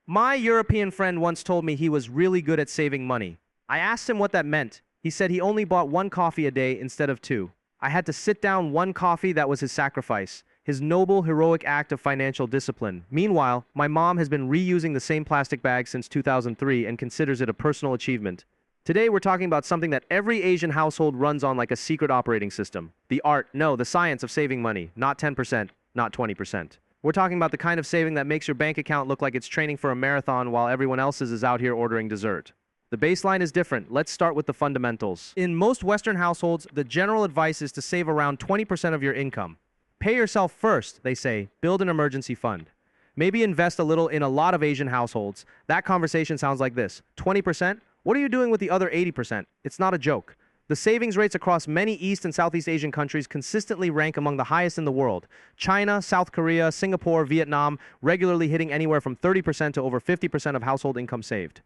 My European friend once told me he was really good at saving money. I asked him what that meant. He said he only bought one coffee a day instead of two. I had to sit down one coffee, that was his sacrifice, his noble, heroic act of financial discipline. Meanwhile, my mom has been reusing the same plastic bag since 2003 and considers it a personal achievement. Today, we're talking about something that every Asian household runs on like a secret operating system. The art, no, the science of saving money. Not 10%, not 20%. We're talking about the kind of saving that makes your bank account look like it's training for a marathon while everyone else's is out here ordering dessert. The baseline is different. Let's start with the fundamentals. In most Western households, the general advice is to save around 20% of your income. Pay yourself first, they say. Build an emergency fund. Maybe invest a little. In a lot of Asian households, that conversation sounds like this. 20%? What are you doing with the other 80%? It's not a joke. The savings rates across many East and Southeast Asian countries consistently rank among the highest in the world. China, South Korea, Singapore, Vietnam, regularly hitting anywhere from 30% to over 50% of household income saved.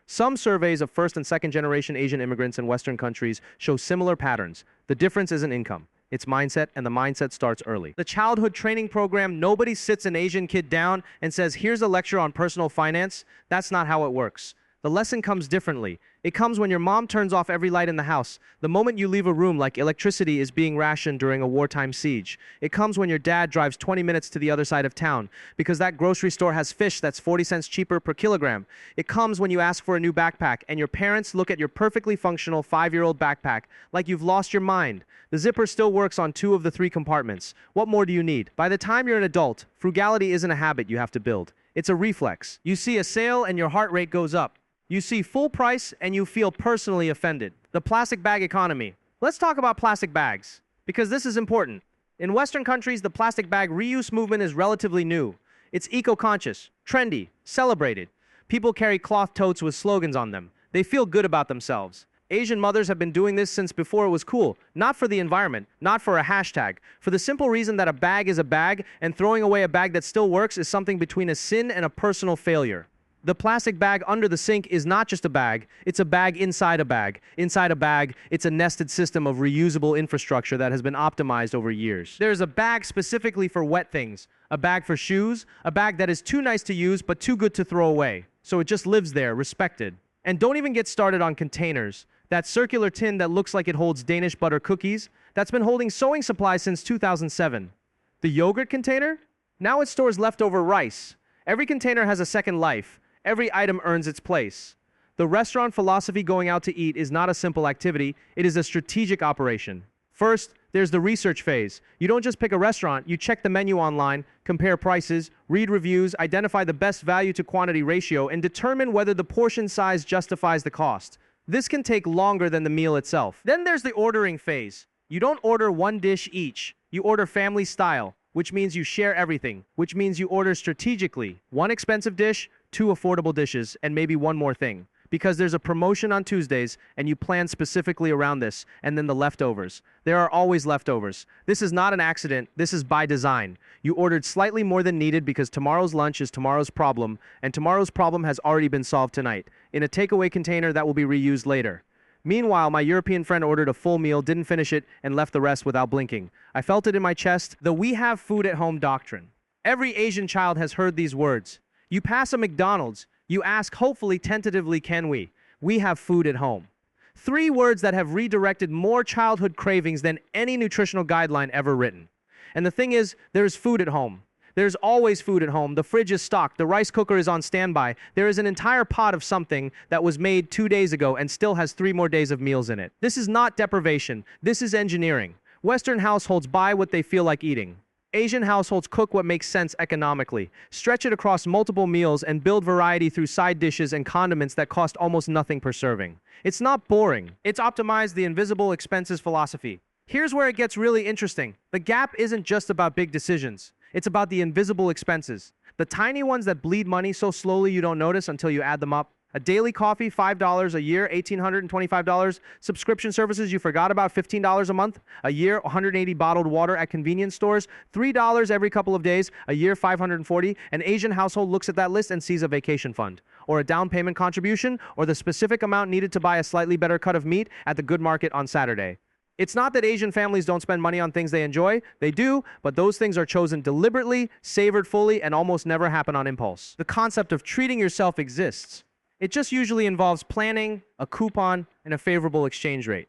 Some surveys of first and second generation Asian immigrants in Western countries show similar patterns. The difference isn't income. It's mindset, and the mindset starts early. The childhood training program, nobody sits an Asian kid down and says, here's a lecture on personal finance. That's not how it works. The lesson comes differently. It comes when your mom turns off every light in the house, the moment you leave a room, like electricity is being rationed during a wartime siege. It comes when your dad drives 20 minutes to the other side of town because that grocery store has fish that's 40 cents cheaper per kilogram. It comes when you ask for a new backpack and your parents look at your perfectly functional 5-year-old backpack like you've lost your mind. The zipper still works on 2 of the 3 compartments. What more do you need? By the time you're an adult, frugality isn't a habit you have to build. It's a reflex. You see a sale and your heart rate goes up. You see full price and you feel personally offended. The plastic bag economy. Let's talk about plastic bags, because this is important. In Western countries, the plastic bag reuse movement is relatively new. It's eco-conscious, trendy, celebrated. People carry cloth totes with slogans on them. They feel good about themselves. Asian mothers have been doing this since before it was cool. Not for the environment, not for a hashtag. For the simple reason that a bag is a bag, and throwing away a bag that still works is something between a sin and a personal failure. The plastic bag under the sink is not just a bag, it's a bag inside a bag. Inside a bag, it's a nested system of reusable infrastructure that has been optimized over years. There's a bag specifically for wet things, a bag for shoes, a bag that is too nice to use but too good to throw away. So it just lives there, respected. And don't even get started on containers. That circular tin that looks like it holds Danish butter cookies, that's been holding sewing supplies since 2007. The yogurt container? Now it stores leftover rice. Every container has a second life. Every item earns its place. The restaurant philosophy, going out to eat, is not a simple activity. It is a strategic operation. First, there's the research phase. You don't just pick a restaurant, you check the menu online, compare prices, read reviews, identify the best value to quantity ratio, and determine whether the portion size justifies the cost. This can take longer than the meal itself. Then there's the ordering phase. You don't order one dish each. You order family style, which means you share everything, which means you order strategically. One expensive dish, 2 affordable dishes, and maybe one more thing. Because there's a promotion on Tuesdays, and you plan specifically around this, and then the leftovers. There are always leftovers. This is not an accident, this is by design. You ordered slightly more than needed because tomorrow's lunch is tomorrow's problem, and tomorrow's problem has already been solved tonight, in a takeaway container that will be reused later. Meanwhile, my European friend ordered a full meal, didn't finish it, and left the rest without blinking. I felt it in my chest, the "we have food at home" doctrine. Every Asian child has heard these words. You pass a McDonald's, you ask, hopefully tentatively, can we? We have food at home. 3 words that have redirected more childhood cravings than any nutritional guideline ever written. And the thing is, there's food at home. There's always food at home. The fridge is stocked. The rice cooker is on standby. There is an entire pot of something that was made 2 days ago and still has 3 more days of meals in it. This is not deprivation. This is engineering. Western households buy what they feel like eating. Asian households cook what makes sense economically, stretch it across multiple meals, and build variety through side dishes and condiments that cost almost nothing per serving. It's not boring. It's optimized, the invisible expenses philosophy. Here's where it gets really interesting. The gap isn't just about big decisions. It's about the invisible expenses. The tiny ones that bleed money so slowly you don't notice until you add them up. A daily coffee, $5 a year, $1,825. Subscription services you forgot about, $15 a month. A year, 180 bottled water at convenience stores, $3 every couple of days. A year, 540. An Asian household looks at that list and sees a vacation fund, or a down payment contribution, or the specific amount needed to buy a slightly better cut of meat at the good market on Saturday. It's not that Asian families don't spend money on things they enjoy. They do, but those things are chosen deliberately, savored fully, and almost never happen on impulse. The concept of treating yourself exists. It just usually involves planning, a coupon, and a favorable exchange rate.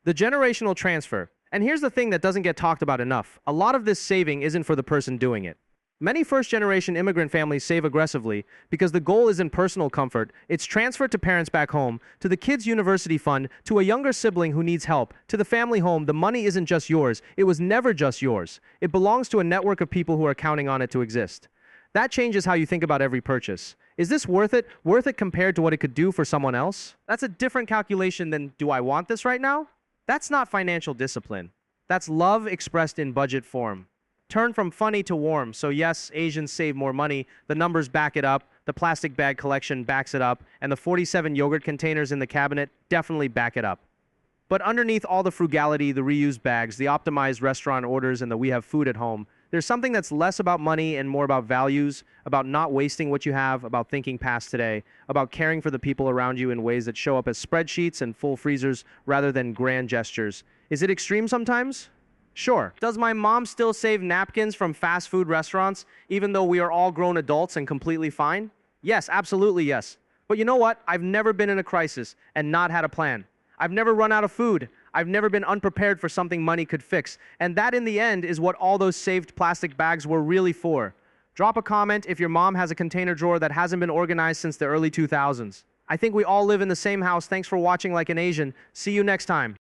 The generational transfer. And here's the thing that doesn't get talked about enough. A lot of this saving isn't for the person doing it. Many first-generation immigrant families save aggressively because the goal isn't personal comfort. It's transferred to parents back home, to the kid's university fund, to a younger sibling who needs help, to the family home. The money isn't just yours. It was never just yours. It belongs to a network of people who are counting on it to exist. That changes how you think about every purchase. Is this worth it? Worth it compared to what it could do for someone else? That's a different calculation than, do I want this right now? That's not financial discipline. That's love expressed in budget form. Turn from funny to warm. So yes, Asians save more money. The numbers back it up. The plastic bag collection backs it up. And the 47 yogurt containers in the cabinet definitely back it up. But underneath all the frugality, the reused bags, the optimized restaurant orders, and the we have food at home, there's something that's less about money and more about values, about not wasting what you have, about thinking past today, about caring for the people around you in ways that show up as spreadsheets and full freezers rather than grand gestures. Is it extreme sometimes? Sure. Does my mom still save napkins from fast food restaurants, even though we are all grown adults and completely fine? Yes, absolutely yes. But you know what? I've never been in a crisis and not had a plan. I've never run out of food. I've never been unprepared for something money could fix. And that, in the end, is what all those saved plastic bags were really for. Drop a comment if your mom has a container drawer that hasn't been organized since the early 2000s. I think we all live in the same house. Thanks for watching Like an Asian. See you next time.